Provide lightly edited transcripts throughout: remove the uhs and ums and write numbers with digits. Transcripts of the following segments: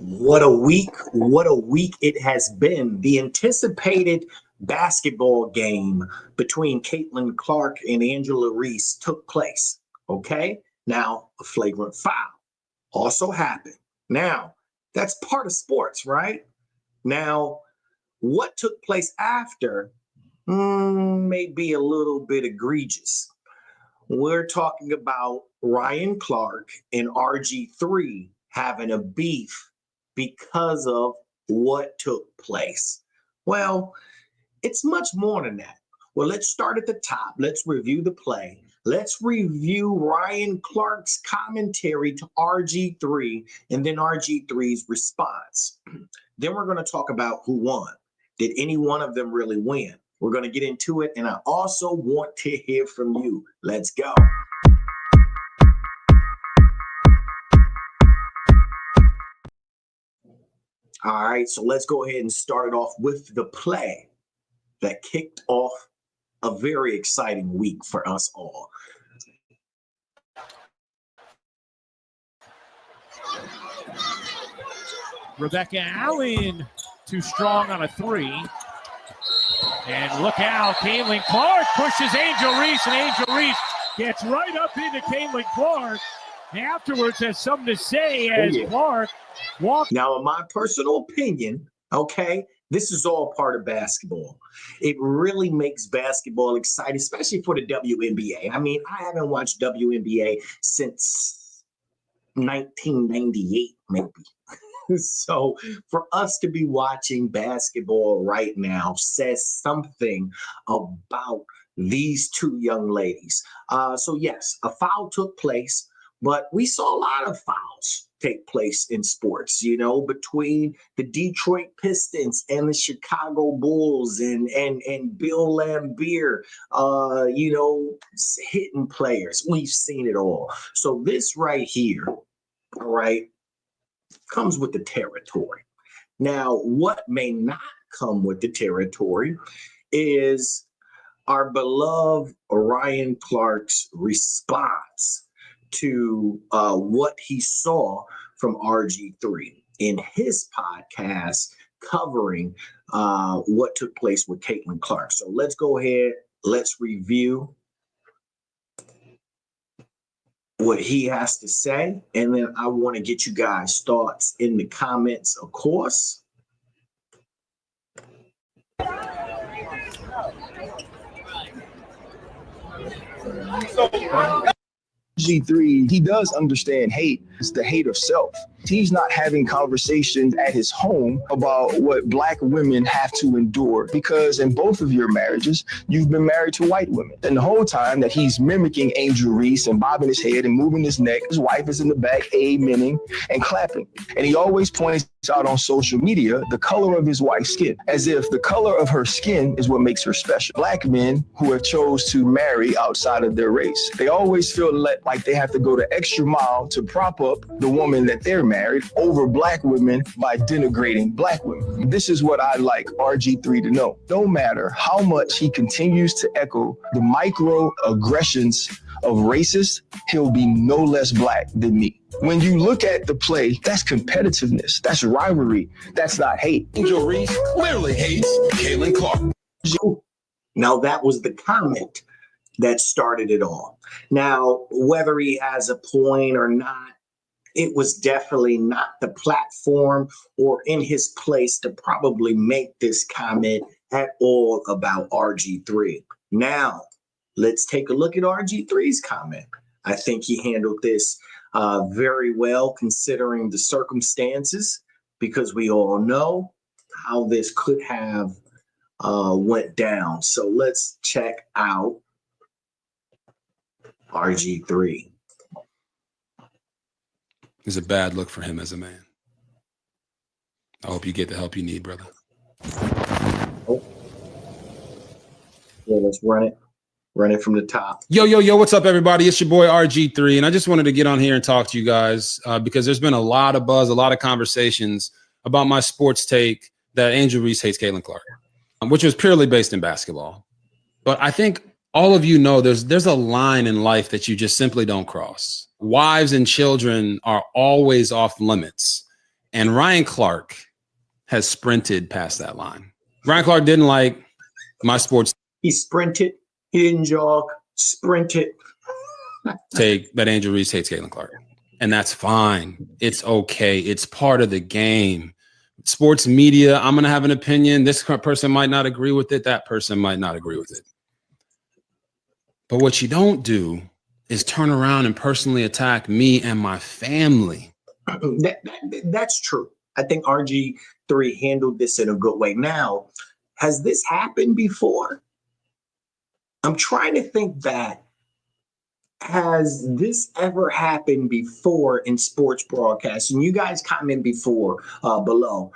What a week it has been. The anticipated basketball game between Caitlin Clark and Angela Reese took place. Okay. Now, a flagrant foul also happened. Now, that's part of sports, right? Now, what took place after may be a little bit egregious. We're talking about Ryan Clark and RG3 having a beef because of what took place. Well, it's much more than that. Well, let's start at the top. Let's review the play. Let's review Ryan Clark's commentary to RG3 and then RG3's response. Then we're going to talk about who won. Did any one of them really win? We're going to get into it, and I also want to hear from you. Let's go. All right, so let's go ahead and start it off with the play that kicked off a very exciting week for us all. Rebecca Allen, too strong on a three. And look out, Caitlin Clark pushes Angel Reese, and Angel Reese gets right up into Caitlin Clark. Afterwards has something to say as Clark walks. Now, in my personal opinion, okay, this is all part of basketball. It really makes basketball exciting, especially for the WNBA. I mean, I haven't watched WNBA since 1998, maybe. So for us to be watching basketball right now says something about these two young ladies. So yes, a foul took place, but we saw a lot of fouls take place in sports, you know, between the Detroit Pistons and the Chicago Bulls and Bill Laimbeer, you know, hitting players. We've seen it all. So this right here, all right, comes with the territory. Now, what may not come with the territory is our beloved Ryan Clark's response to what he saw from RG3 in his podcast covering what took place with Caitlin Clark. So let's go ahead, let's review what he has to say, and then I want to get you guys' thoughts in the comments, of course. RG3, he does understand hate. It's the hate of self. He's not having conversations at his home about what Black women have to endure, because in both of your marriages, you've been married to white women. And the whole time that he's mimicking Angel Reese and bobbing his head and moving his neck, his wife is in the back, amening and clapping. And he always points out on social media the color of his wife's skin, as if the color of her skin is what makes her special. Black men who have chose to marry outside of their race, they always feel like they have to go the extra mile to prop up the woman that they're married over Black women by denigrating Black women. This is what I like RG3 to know. No matter how much he continues to echo the microaggressions of racists, he'll be no less Black than me. When you look at the play, that's competitiveness, that's rivalry, that's not hate. Angel Reese clearly hates Caitlin Clark. Now that was the comment that started it all. Now, whether he has a point or not, it was definitely not the platform or in his place to probably make this comment at all about RG3. Now, let's take a look at RG3's comment. I think he handled this very well considering the circumstances, because we all know how this could have went down. So let's check out RG3. It's a bad look for him as a man. I hope you get the help you need, brother. Oh. Yeah, let's run it. Run it from the top. Yo, what's up, everybody? It's your boy RG3, and I just wanted to get on here and talk to you guys because there's been a lot of buzz, a lot of conversations about my sports take that Angel Reese hates Caitlin Clark, which was purely based in basketball. But I think all of you know there's a line in life that you just simply don't cross. Wives and children are always off limits. And Ryan Clark has sprinted past that line. Ryan Clark didn't like my sports He sprinted. He didn't jog. Sprinted. take that Angel Reese hates Caitlin Clark. And that's fine. It's okay. It's part of the game. Sports media, I'm going to have an opinion. This person might not agree with it. That person might not agree with it. But what you don't do is turn around and personally attack me and my family. That's true. I think RG3 handled this in a good way. Now, has this happened before? I'm trying to think back. Has this ever happened before in sports broadcasting? You guys comment below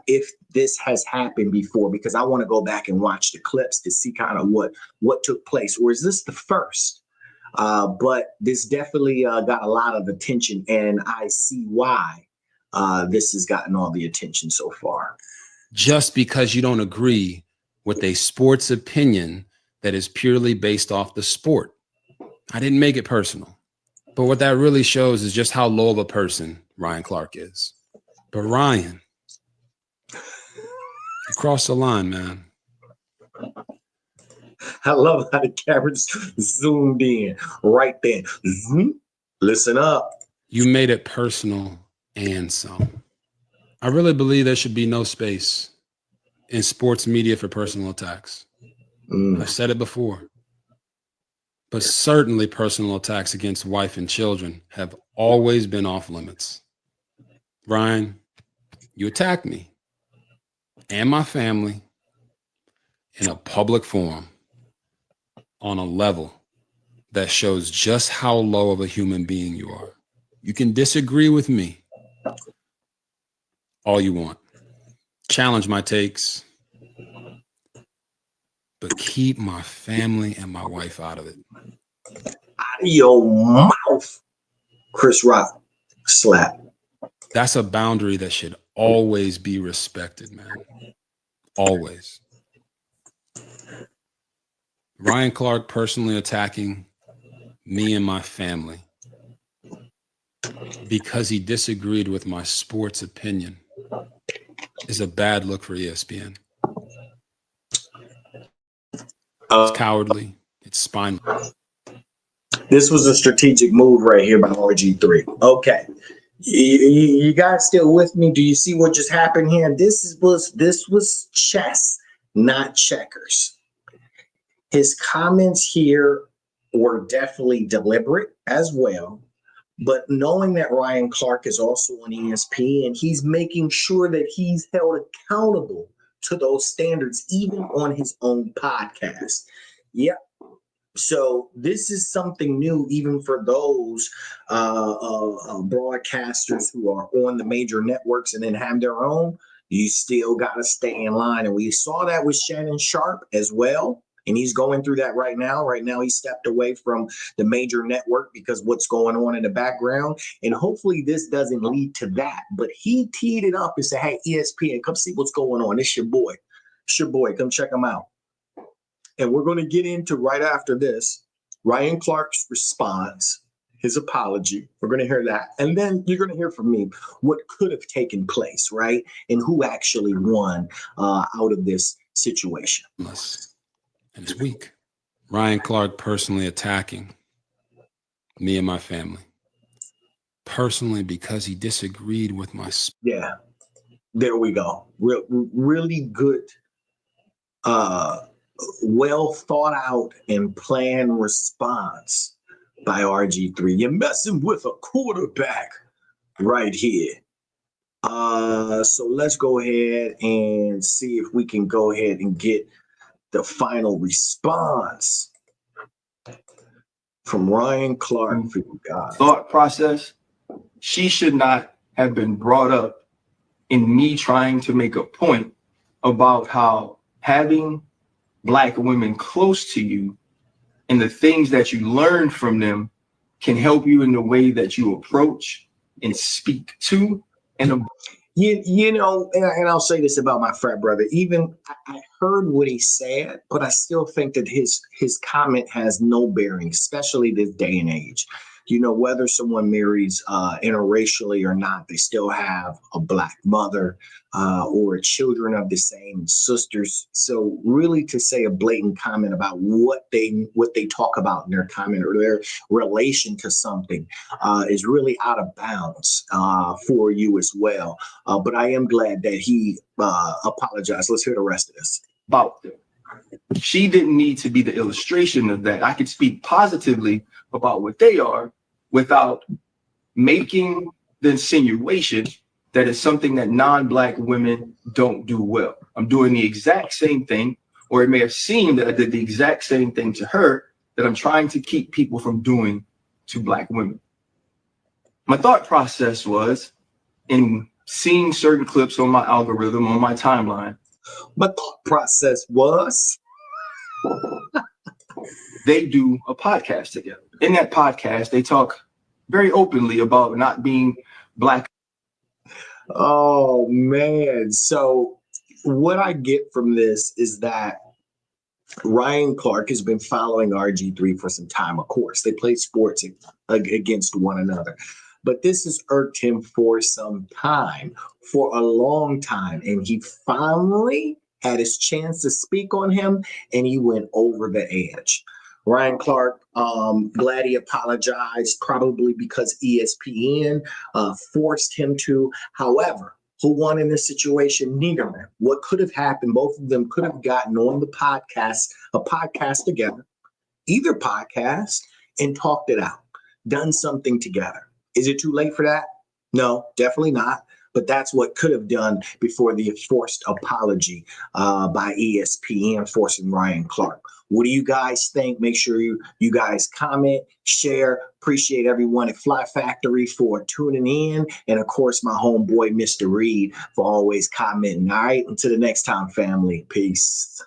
if this has happened before, because I want to go back and watch the clips to see kind of what took place. Or is this the first? But this definitely got a lot of attention, and I see why this has gotten all the attention so far. Just because you don't agree with a sports opinion that is purely based off the sport. I didn't make it personal. But what that really shows is just how low of a person Ryan Clark is. But Ryan, you crossed the line, man. I love how the camera's zoomed in right there. Listen up. You made it personal and some. I really believe there should be no space in sports media for personal attacks. I've said it before. But certainly personal attacks against wife and children have always been off limits. Ryan, you attacked me and my family in a public forum on a level that shows just how low of a human being you are. You can disagree with me all you want. Challenge my takes. But keep my family and my wife out of it. Out of your mouth, Chris Rock slap. That's a boundary that should always be respected, man. Always. Ryan Clark personally attacking me and my family because he disagreed with my sports opinion is a bad look for ESPN. It's cowardly. It's spineless. This was a strategic move right here by RG3. Okay. You guys still with me? Do you see what just happened here? This was chess, not checkers. His comments here were definitely deliberate as well. But knowing that Ryan Clark is also on ESPN, he's making sure that he's held accountable to those standards, even on his own podcast. Yeah. So this is something new, even for those broadcasters who are on the major networks and then have their own. You still got to stay in line. And we saw that with Shannon Sharp as well. And he's going through that right now. Right now, he stepped away from the major network because what's going on in the background. And hopefully this doesn't lead to that. But he teed it up and said, hey, ESPN, come see what's going on. It's your boy. It's your boy. Come check him out. And we're going to get into right after this, Ryan Clark's response, his apology. We're going to hear that. And then you're going to hear from me what could have taken place, right? And who actually won out of this situation. And it's weak. Ryan Clark personally attacking me and my family. Personally, because he disagreed with my... Yeah, there we go. Really good, well thought out and planned response by RG3. You're messing with a quarterback right here. So let's go ahead and see if we can go ahead and get the final response from Ryan Clark. Thought process. She should not have been brought up in me trying to make a point about how having Black women close to you and the things that you learn from them can help you in the way that you approach and speak to and You know, and I'll say this about my frat brother. Even I heard what he said, but I still think that his comment has no bearing, especially this day and age. whether someone marries interracially or not, they still have a Black mother or children of the same sisters. So really to say a blatant comment about what they talk about in their comment or their relation to something is really out of bounds for you as well. But I am glad that he apologized. Let's hear the rest of this. About them. She didn't need to be the illustration of that. I could speak positively about what they are without making the insinuation that it's something that non-Black women don't do well. I'm doing the exact same thing, or it may have seemed that I did the exact same thing to her that I'm trying to keep people from doing to Black women. My thought process was, in seeing certain clips on my algorithm, on my timeline, My thought process was, they do a podcast together. In that podcast, they talk very openly about not being Black. oh man. So what I get from this is that Ryan Clark has been following RG3 for some time. Of course, they play sports against one another, but this has irked him for some time, for a long time. And he finally had his chance to speak on him, and he went over the edge. Ryan Clark, glad he apologized, probably because ESPN forced him to. However, who won in this situation? Neither man. What could have happened? Both of them could have gotten on the podcast, a podcast together, either podcast, and talked it out, done something together. Is it too late for that? No, definitely not. But that's what could have done before the forced apology by ESPN forcing Ryan Clark. What do you guys think? Make sure you guys comment, share. Appreciate everyone at Fly Factory for tuning in. And of course, my homeboy, Mr. Reed, for always commenting. All right. Until the next time, family. Peace.